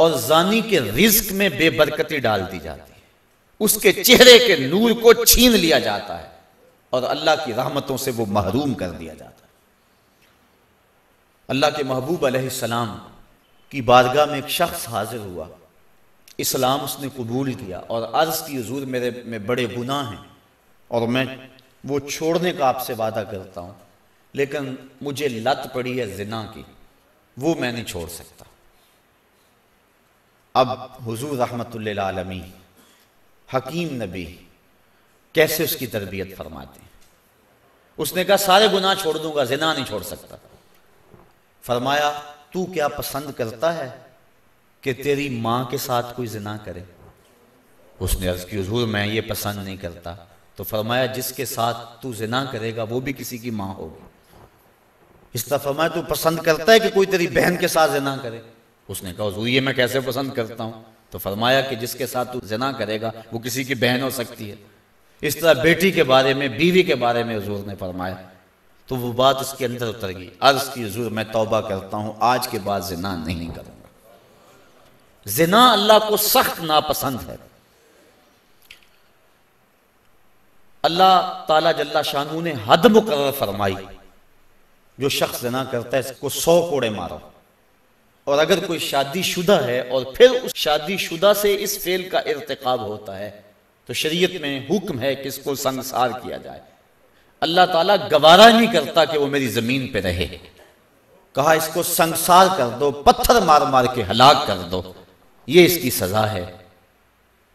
اور زانی کے رزق میں بے برکتی ڈال دی جاتی ہے، اس کے چہرے کے نور کو چھین لیا جاتا ہے اور اللہ کی رحمتوں سے وہ محروم کر دیا جاتا ہے۔ اللہ کے محبوب علیہ السلام کی بارگاہ میں ایک شخص حاضر ہوا، اسلام اس نے قبول کیا اور عرض کی حضور میرے میں بڑے گناہ ہیں اور میں وہ چھوڑنے کا آپ سے وعدہ کرتا ہوں، لیکن مجھے لت پڑی ہے زنا کی، وہ میں نہیں چھوڑ سکتا۔ اب حضور رحمت للعالمین حکیم نبی کیسے اس کی تربیت فرماتے ہیں؟ اس نے کہا سارے گناہ چھوڑ دوں گا، زنا نہیں چھوڑ سکتا۔ فرمایا تو کیا پسند کرتا ہے کہ تیری ماں کے ساتھ کوئی زنا کرے؟ اس نے عرض کی حضور میں یہ پسند نہیں کرتا۔ تو فرمایا جس کے ساتھ تو زنا کرے گا وہ بھی کسی کی ماں ہوگی۔ اس طرح فرمایا تو پسند کرتا ہے کہ کوئی تیری بہن کے ساتھ زنا کرے؟ اس نے کہا حضور یہ میں کیسے پسند کرتا ہوں؟ تو فرمایا کہ جس کے ساتھ تو زنا کرے گا وہ کسی کی بہن ہو سکتی ہے۔ اس طرح بیٹی کے بارے میں، بیوی کے بارے میں حضور نے فرمایا، تو وہ بات اس کے اندر اتر گئی۔ عرض کی حضور میں توبہ کرتا ہوں، آج کے بعد زنا نہیں کروں گا۔ زنا اللہ کو سخت ناپسند ہے۔ اللہ تعالیٰ جل شانہ نے حد مقرر فرمائی، جو شخص زنا کرتا ہے اس کو 100 کوڑے مارو، اور اگر کوئی شادی شدہ ہے اور پھر اس شادی شدہ سے اس فعل کا ارتکاب ہوتا ہے تو شریعت میں حکم ہے کہ اس کو سنگسار کیا جائے۔ اللہ تعالیٰ گوارا نہیں کرتا کہ وہ میری زمین پہ رہے، کہا اس کو سنگسار کر دو، پتھر مار مار کے ہلاک کر دو، یہ اس کی سزا ہے۔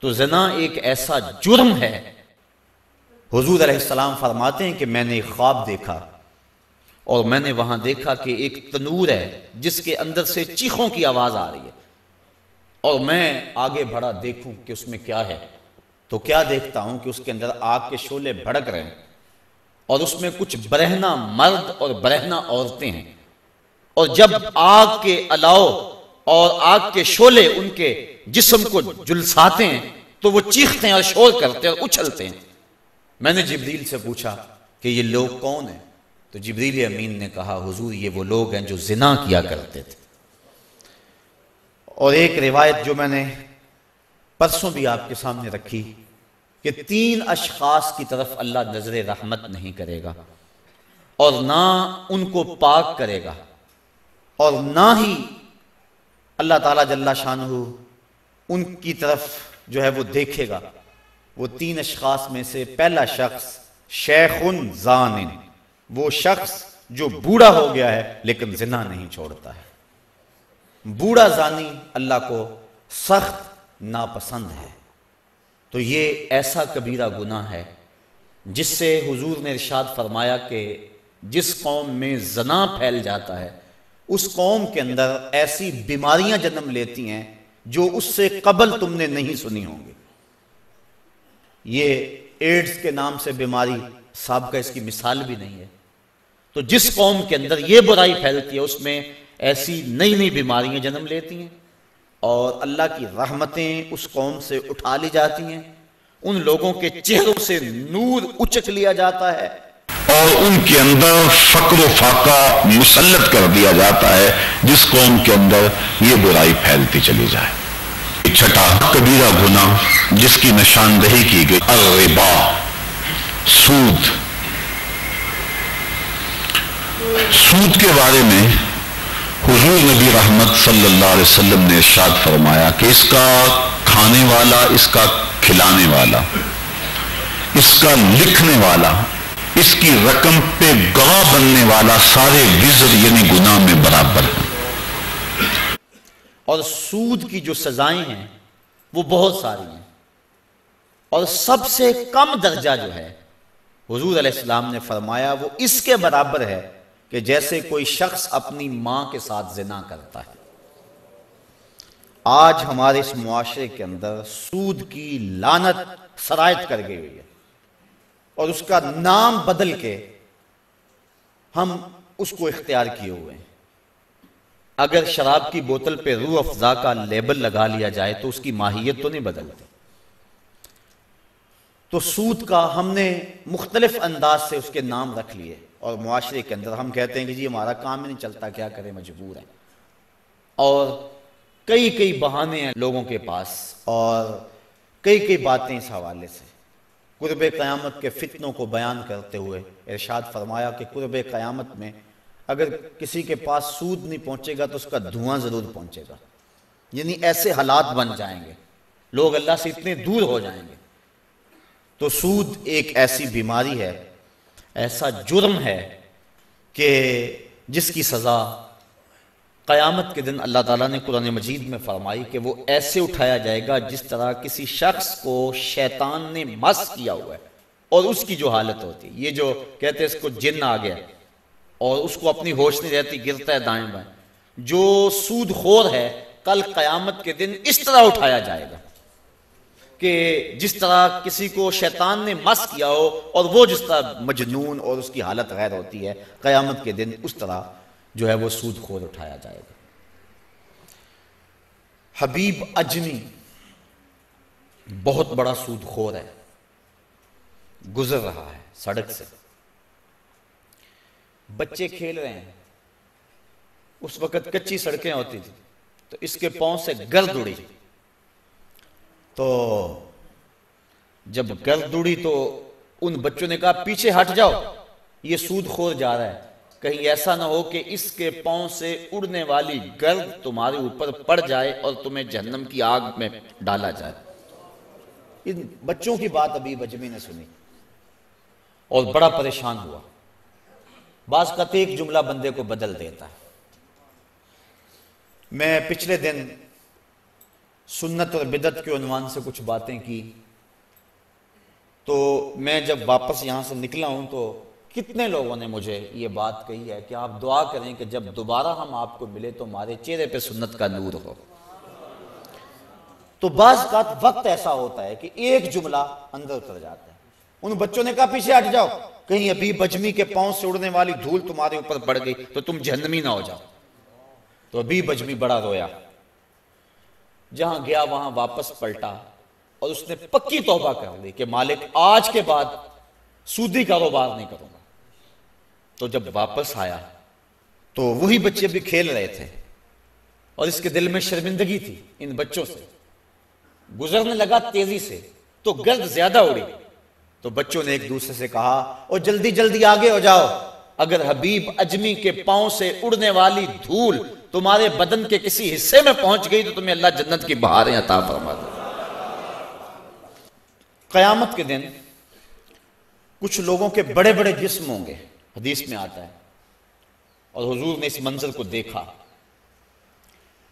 تو زنا ایک ایسا جرم ہے۔ حضور علیہ السلام فرماتے ہیں کہ میں نے ایک خواب دیکھا اور میں نے وہاں دیکھا کہ ایک تنور ہے جس کے اندر سے چیخوں کی آواز آ رہی ہے، اور میں آگے بڑھا دیکھوں کہ اس میں کیا ہے، تو کیا دیکھتا ہوں کہ اس کے اندر آگ کے شعلے بھڑک رہے ہیں اور اس میں کچھ برہنہ مرد اور برہنہ عورتیں ہیں، اور جب آگ کے الاؤ اور آگ کے شعلے ان کے جسم کو جلساتے ہیں تو وہ چیختے ہیں اور شور کرتے ہیں اور اچھلتے ہیں۔ میں نے جبریل سے پوچھا کہ یہ لوگ کون ہیں؟ تو جبریل امین نے کہا حضور یہ وہ لوگ ہیں جو زنا کیا کرتے تھے۔ اور ایک روایت جو میں نے پرسوں بھی آپ کے سامنے رکھی کہ 3 اشخاص کی طرف اللہ نظر رحمت نہیں کرے گا، اور نہ ان کو پاک کرے گا، اور نہ ہی اللہ تعالیٰ جل شانہ ان کی طرف جو ہے وہ دیکھے گا۔ وہ 3 اشخاص میں سے پہلا شخص شیخ زان، وہ شخص جو بوڑھا ہو گیا ہے لیکن زنا نہیں چھوڑتا ہے۔ بوڑھا زانی اللہ کو سخت ناپسند ہے۔ تو یہ ایسا کبیرہ گناہ ہے جس سے حضور نے ارشاد فرمایا کہ جس قوم میں زنا پھیل جاتا ہے اس قوم کے اندر ایسی بیماریاں جنم لیتی ہیں جو اس سے قبل تم نے نہیں سنی ہوں گی۔ یہ ایڈز کے نام سے بیماری سابقہ اس کی مثال بھی نہیں ہے۔ تو جس قوم کے اندر یہ برائی پھیلتی ہے اس میں ایسی نئی نئی بیماریاں جنم لیتی ہیں اور اللہ کی رحمتیں اس قوم سے اٹھا لی جاتی ہیں، ان لوگوں کے چہروں سے نور اچک لیا جاتا ہے اور ان کے اندر فقر و فاقہ مسلط کر دیا جاتا ہے جس قوم کے اندر یہ برائی پھیلتی چلی جائے۔ چھٹا کبیرہ گناہ جس کی نشاندہی کی گئی الربا، سود۔ سود کے بارے میں حضور نبی رحمت صلی اللہ علیہ وسلم نے ارشاد فرمایا کہ اس کا کھانے والا، اس کا کھلانے والا، اس کا لکھنے والا، اس کی رقم پہ گواہ بننے والا سارے وزر یعنی گناہ میں برابر ہیں۔ اور سود کی جو سزائیں ہیں وہ بہت ساری ہیں، اور سب سے کم درجہ جو ہے حضور علیہ السلام نے فرمایا وہ اس کے برابر ہے کہ جیسے کوئی شخص اپنی ماں کے ساتھ زنا کرتا ہے۔ آج ہمارے اس معاشرے کے اندر سود کی لعنت سرایت کر گئی ہوئی ہے، اور اس کا نام بدل کے ہم اس کو اختیار کیے ہوئے ہیں۔ اگر شراب کی بوتل پہ روح افزا کا لیبل لگا لیا جائے تو اس کی ماہیت تو نہیں بدلتی۔ تو سود کا ہم نے مختلف انداز سے اس کے نام رکھ لیے، اور معاشرے کے اندر ہم کہتے ہیں کہ جی ہمارا کام ہی نہیں چلتا، کیا کریں، مجبور ہیں۔ اور کئی بہانے ہیں لوگوں کے پاس اور کئی باتیں اس حوالے سے۔ قرب قیامت کے فتنوں کو بیان کرتے ہوئے ارشاد فرمایا کہ قرب قیامت میں اگر کسی کے پاس سود نہیں پہنچے گا تو اس کا دھواں ضرور پہنچے گا، یعنی ایسے حالات بن جائیں گے، لوگ اللہ سے اتنے دور ہو جائیں گے۔ تو سود ایک ایسی بیماری ہے، ایسا جرم ہے کہ جس کی سزا قیامت کے دن اللہ تعالیٰ نے قرآن مجید میں فرمائی کہ وہ ایسے اٹھایا جائے گا جس طرح کسی شخص کو شیطان نے مس کیا ہوا ہے اور اس کی جو حالت ہوتی ہے، یہ جو کہتے ہیں اس کو جن آ گیا اور اس کو اپنی ہوش نہیں رہتی، گرتا ہے دائیں بائیں، جو سود خور ہے کل قیامت کے دن اس طرح اٹھایا جائے گا کہ جس طرح کسی کو شیطان نے مس کیا ہو اور وہ جس طرح مجنون اور اس کی حالت غیر ہوتی ہے، قیامت کے دن اس طرح جو ہے وہ سود خور اٹھایا جائے گا۔ حبیب اجمی بہت بڑا سود خور ہے، گزر رہا ہے سڑک سے، بچے کھیل رہے ہیں، اس وقت کچی سڑکیں ہوتی تھی تو اس کے پاؤں سے گرد اڑی، تو جب گرد اڑی تو ان بچوں نے کہا پیچھے ہٹ جاؤ، یہ سود خور جا رہا ہے، کہیں ایسا نہ ہو کہ اس کے پاؤں سے اڑنے والی گرد تمہارے اوپر پڑ جائے اور تمہیں جہنم کی آگ میں ڈالا جائے۔ ان بچوں کی بات ابھی اجمی نے سنی اور بڑا پریشان ہوا۔ بعض کہتے ایک جملہ بندے کو بدل دیتا ہے۔ میں پچھلے دن سنت اور بدعت کے عنوان سے کچھ باتیں کی، تو میں جب واپس یہاں سے نکلا ہوں تو کتنے لوگوں نے مجھے یہ بات کہی ہے کہ آپ دعا کریں کہ جب دوبارہ ہم آپ کو ملے تو ہمارے چہرے پہ سنت کا نور ہو۔ تو بعض وقت ایسا ہوتا ہے کہ ایک جملہ اندر اتر جاتا ہے۔ ان بچوں نے کہا پیچھے ہٹ جاؤ، کہیں ابھی بجمی کے پاؤں سے اڑنے والی دھول تمہارے اوپر پڑ گئی تو تم جہنمی نہ ہو جاؤ۔ تو ابھی بجمی بڑا رویا، جہاں گیا وہاں واپس پلٹا اور اس نے پکی توبہ کر لی کہ مالک آج کے بعد سودی کاروبار نہیں کروں گا۔ تو جب واپس آیا تو وہی بچے بھی کھیل رہے تھے اور اس کے دل میں شرمندگی تھی ان بچوں سے، گزرنے لگا تیزی سے تو گرد زیادہ اڑی، تو بچوں نے ایک دوسرے سے کہا اور جلدی جلدی آگے ہو جاؤ، اگر حبیب اجمی کے پاؤں سے اڑنے والی دھول تمہارے بدن کے کسی حصے میں پہنچ گئی تو تمہیں اللہ جنت کی بہاریں عطا فرما دے۔ قیامت کے دن کچھ لوگوں کے بڑے بڑے جسم ہوں گے، حدیث میں آتا ہے، اور حضور نے اس منظر کو دیکھا،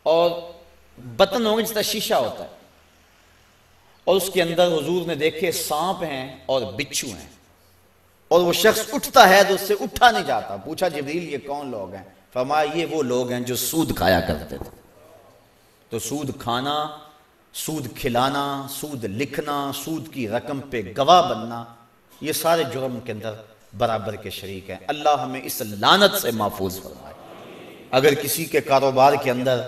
اور بطن ہوں گے جس طرح شیشہ ہوتا ہے، اور اس کے اندر حضور نے دیکھے سانپ ہیں اور بچھو ہیں، اور وہ شخص اٹھتا ہے تو اس سے اٹھا نہیں جاتا۔ پوچھا جبریل یہ کون لوگ ہیں؟ فرمایا یہ وہ لوگ ہیں جو سود کھایا کرتے تھے۔ تو سود کھانا، سود کھلانا، سود لکھنا، سود کی رقم پہ گواہ بننا، یہ سارے جرم کے اندر برابر کے شریک ہیں۔ اللہ ہمیں اس لعنت سے محفوظ فرمائے۔ اگر کسی کے کاروبار کے اندر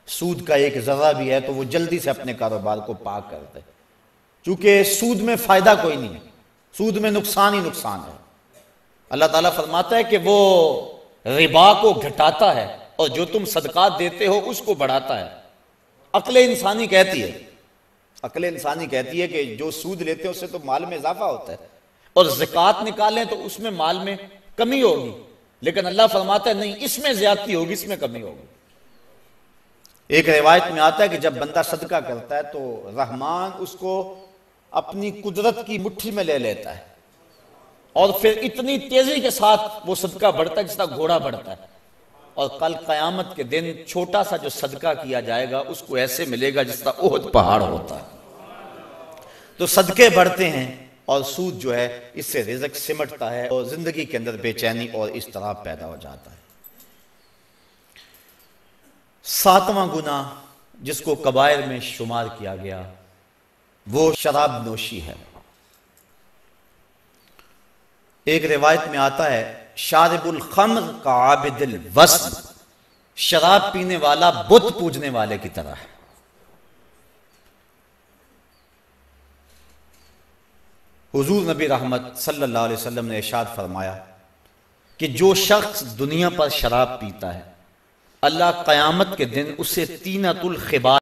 سود کا ایک ذرہ بھی ہے تو وہ جلدی سے اپنے کاروبار کو پاک کر دے، چونکہ سود میں فائدہ کوئی نہیں ہے، سود میں نقصان ہی نقصان ہے۔ اللہ تعالیٰ فرماتا ہے کہ وہ ربا کو گھٹاتا ہے اور جو تم صدقات دیتے ہو اس کو بڑھاتا ہے۔ عقل انسانی کہتی ہے کہ جو سود لیتے ہیں اس سے تو مال میں اضافہ ہوتا ہے، اور زکوٰۃ نکالیں تو اس میں مال میں کمی ہوگی، لیکن اللہ فرماتا ہے نہیں، اس میں زیادتی ہوگی، اس میں کمی ہوگی۔ ایک روایت میں آتا ہے کہ جب بندہ صدقہ کرتا ہے تو رحمان اس کو اپنی قدرت کی مٹھی میں لے لیتا ہے، اور پھر اتنی تیزی کے ساتھ وہ صدقہ بڑھتا ہے جس طرح گھوڑا بڑھتا ہے، اور کل قیامت کے دن چھوٹا سا جو صدقہ کیا جائے گا اس کو ایسے ملے گا جس طرح احد پہاڑ ہوتا ہے۔ تو صدقے بڑھتے ہیں اور سود جو ہے اس سے رزق سمٹتا ہے اور زندگی کے اندر بے چینی اور اضطراب پیدا ہو جاتا ہے۔ 7واں گناہ جس کو کبائر میں شمار کیا گیا وہ شراب نوشی ہے۔ ایک روایت میں آتا ہے شارب الخمر کا عابد الوثن، شراب پینے والا بت پوجنے والے کی طرح ہے۔ حضور نبی رحمت صلی اللہ علیہ وسلم نے ارشاد فرمایا کہ جو شخص دنیا پر شراب پیتا ہے اللہ قیامت کے دن اسے تینۃ الخبال